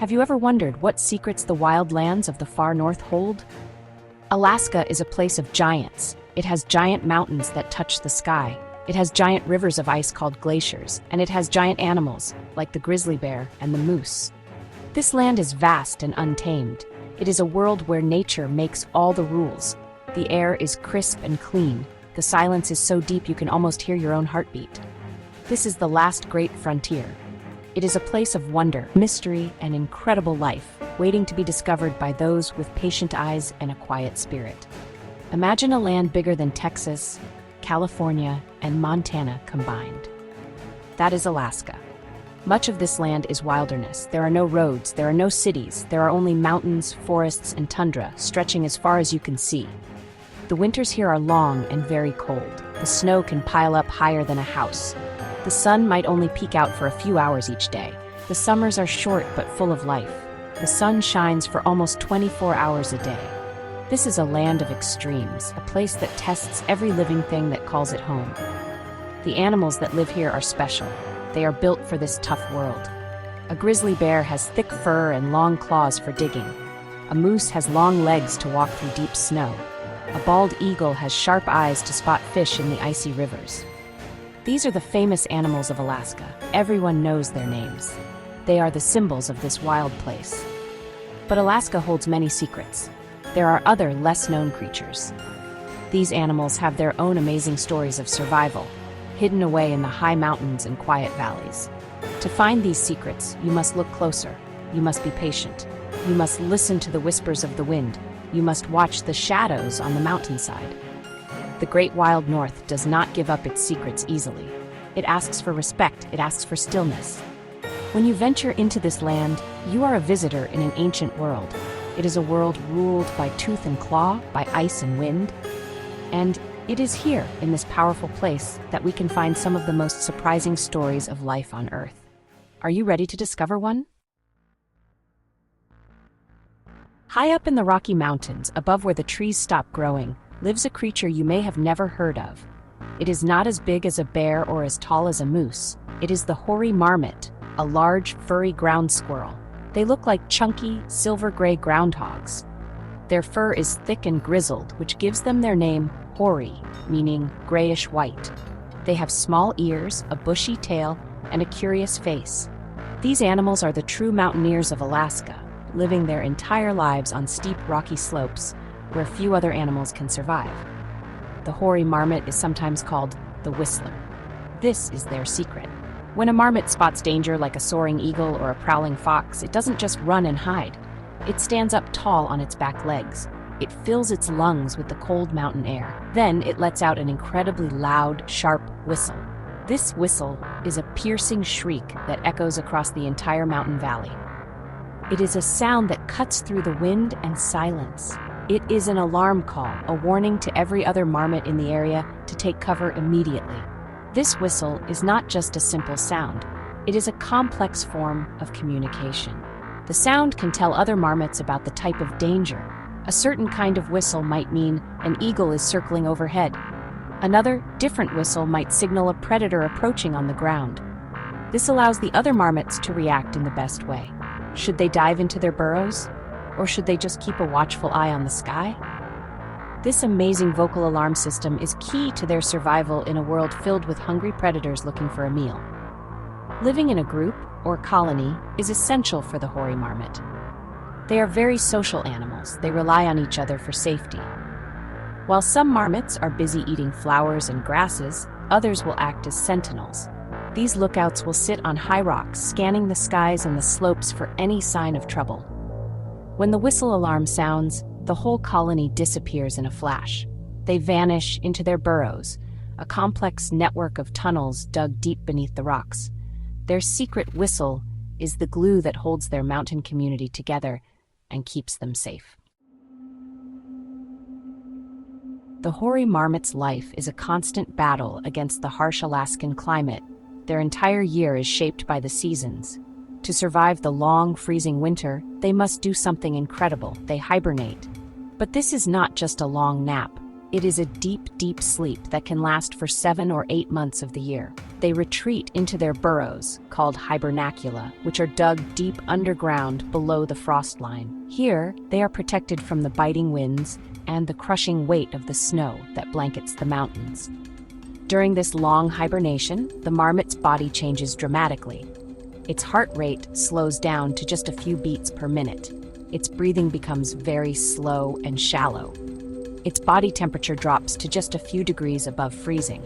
Have you ever wondered what secrets the wild lands of the far north hold? Alaska is a place of giants. It has giant mountains that touch the sky. It has giant rivers of ice called glaciers, and it has giant animals, like the grizzly bear and the moose. This land is vast and untamed. It is a world where nature makes all the rules. The air is crisp and clean. The silence is so deep you can almost hear your own heartbeat. This is the last great frontier. It is a place of wonder, mystery, and incredible life, waiting to be discovered by those with patient eyes and a quiet spirit. Imagine a land bigger than Texas, California, and Montana combined. That is Alaska. Much of this land is wilderness. There are no roads, there are no cities, there are only mountains, forests, and tundra, stretching as far as you can see. The winters here are long and very cold. The snow can pile up higher than a house. The sun might only peek out for a few hours each day. The summers are short but full of life. The sun shines for almost 24 hours a day. This is a land of extremes, a place that tests every living thing that calls it home. The animals that live here are special. They are built for this tough world. A grizzly bear has thick fur and long claws for digging. A moose has long legs to walk through deep snow. A bald eagle has sharp eyes to spot fish in the icy rivers. These are the famous animals of Alaska. Everyone knows their names. They are the symbols of this wild place. But Alaska holds many secrets. There are other, less-known creatures. These animals have their own amazing stories of survival, hidden away in the high mountains and quiet valleys. To find these secrets, you must look closer. You must be patient. You must listen to the whispers of the wind. You must watch the shadows on the mountainside. The Great Wild North does not give up its secrets easily. It asks for respect, it asks for stillness. When you venture into this land, you are a visitor in an ancient world. It is a world ruled by tooth and claw, by ice and wind. And it is here, in this powerful place, that we can find some of the most surprising stories of life on Earth. Are you ready to discover one? High up in the Rocky Mountains, above where the trees stop growing, lives a creature you may have never heard of. It is not as big as a bear or as tall as a moose. It is the hoary marmot, a large, furry ground squirrel. They look like chunky, silver-gray groundhogs. Their fur is thick and grizzled, which gives them their name, hoary, meaning grayish-white. They have small ears, a bushy tail, and a curious face. These animals are the true mountaineers of Alaska, living their entire lives on steep, rocky slopes, where few other animals can survive. The hoary marmot is sometimes called the whistler. This is their secret. When a marmot spots danger like a soaring eagle or a prowling fox, it doesn't just run and hide. It stands up tall on its back legs. It fills its lungs with the cold mountain air. Then it lets out an incredibly loud, sharp whistle. This whistle is a piercing shriek that echoes across the entire mountain valley. It is a sound that cuts through the wind and silence. It is an alarm call, a warning to every other marmot in the area to take cover immediately. This whistle is not just a simple sound. It is a complex form of communication. The sound can tell other marmots about the type of danger. A certain kind of whistle might mean an eagle is circling overhead. Another, different whistle might signal a predator approaching on the ground. This allows the other marmots to react in the best way. Should they dive into their burrows? Or should they just keep a watchful eye on the sky? This amazing vocal alarm system is key to their survival in a world filled with hungry predators looking for a meal. Living in a group, or colony, is essential for the hoary marmot. They are very social animals. They rely on each other for safety. While some marmots are busy eating flowers and grasses, others will act as sentinels. These lookouts will sit on high rocks, scanning the skies and the slopes for any sign of trouble. When the whistle alarm sounds, the whole colony disappears in a flash. They vanish into their burrows, a complex network of tunnels dug deep beneath the rocks. Their secret whistle is the glue that holds their mountain community together and keeps them safe. The hoary marmot's life is a constant battle against the harsh Alaskan climate. Their entire year is shaped by the seasons. To survive the long, freezing winter, they must do something incredible. They hibernate. But this is not just a long nap. It is a deep, deep sleep that can last for 7 or 8 months of the year. they retreat into their burrows, called hibernacula, which are dug deep underground below the frost line. Here, they are protected from the biting winds and the crushing weight of the snow that blankets the mountains. During this long hibernation, the marmot's body changes dramatically. Its heart rate slows down to just a few beats per minute. Its breathing becomes very slow and shallow. Its body temperature drops to just a few degrees above freezing.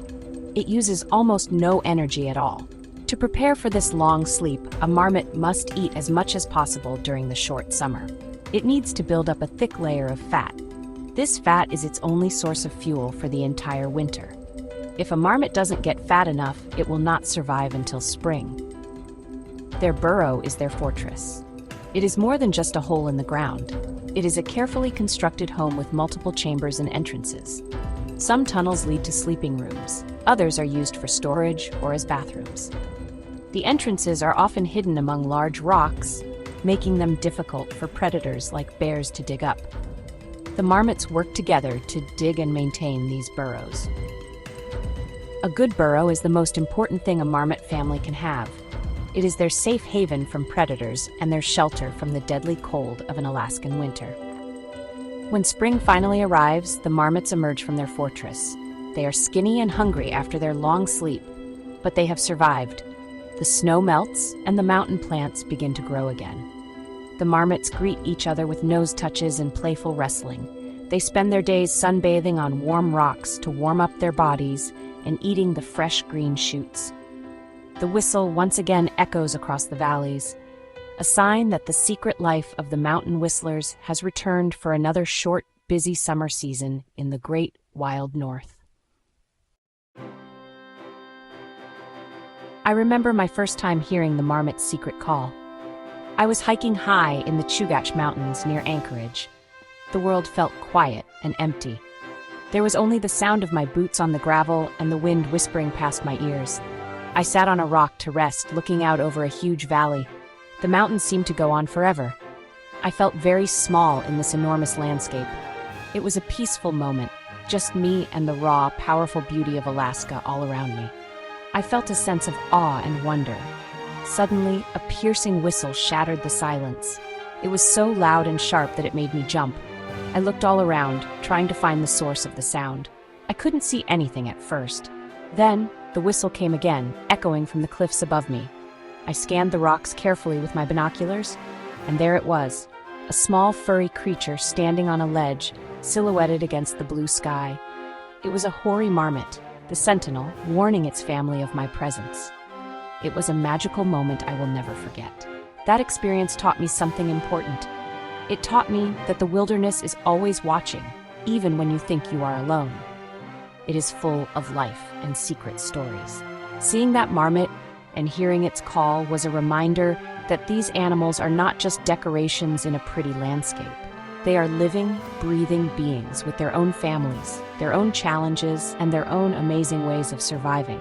It uses almost no energy at all. To prepare for this long sleep, a marmot must eat as much as possible during the short summer. It needs to build up a thick layer of fat. This fat is its only source of fuel for the entire winter. If a marmot doesn't get fat enough, it will not survive until spring. Their burrow is their fortress. It is more than just a hole in the ground. It is a carefully constructed home with multiple chambers and entrances. Some tunnels lead to sleeping rooms. Others are used for storage or as bathrooms. The entrances are often hidden among large rocks, making them difficult for predators like bears to dig up. The marmots work together to dig and maintain these burrows. A good burrow is the most important thing a marmot family can have. It is their safe haven from predators and their shelter from the deadly cold of an Alaskan winter. When spring finally arrives, the marmots emerge from their fortress. They are skinny and hungry after their long sleep, but they have survived. The snow melts and the mountain plants begin to grow again. The marmots greet each other with nose touches and playful wrestling. They spend their days sunbathing on warm rocks to warm up their bodies and eating the fresh green shoots. The whistle once again echoes across the valleys, a sign that the secret life of the mountain whistlers has returned for another short, busy summer season in the great wild north. I remember my first time hearing the marmot's secret call. I was hiking high in the Chugach Mountains near Anchorage. The world felt quiet and empty. There was only the sound of my boots on the gravel and the wind whispering past my ears. I sat on a rock to rest, looking out over a huge valley. The mountains seemed to go on forever. I felt very small in this enormous landscape. It was a peaceful moment, just me and the raw, powerful beauty of Alaska all around me. I felt a sense of awe and wonder. Suddenly, a piercing whistle shattered the silence. It was so loud and sharp that it made me jump. I looked all around, trying to find the source of the sound. I couldn't see anything at first. Then, the whistle came again, echoing from the cliffs above me. I scanned the rocks carefully with my binoculars, and there it was, a small furry creature standing on a ledge, silhouetted against the blue sky. It was a hoary marmot, the sentinel, warning its family of my presence. It was a magical moment I will never forget. That experience taught me something important. It taught me that the wilderness is always watching, even when you think you are alone. It is full of life and secret stories. Seeing that marmot and hearing its call was a reminder that these animals are not just decorations in a pretty landscape. They are living, breathing beings with their own families, their own challenges, and their own amazing ways of surviving.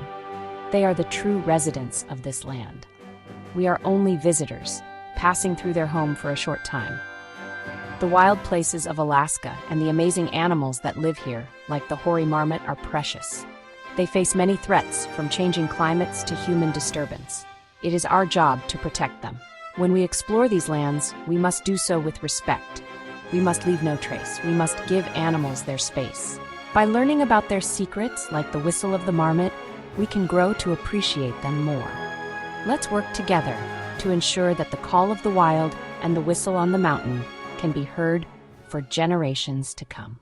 They are the true residents of this land. We are only visitors, passing through their home for a short time. The wild places of Alaska and the amazing animals that live here, like the hoary marmot, are precious. They face many threats, from changing climates to human disturbance. It is our job to protect them. When we explore these lands, we must do so with respect. We must leave no trace. We must give animals their space. By learning about their secrets, like the whistle of the marmot, we can grow to appreciate them more. Let's work together to ensure that the call of the wild and the whistle on the mountain can be heard for generations to come.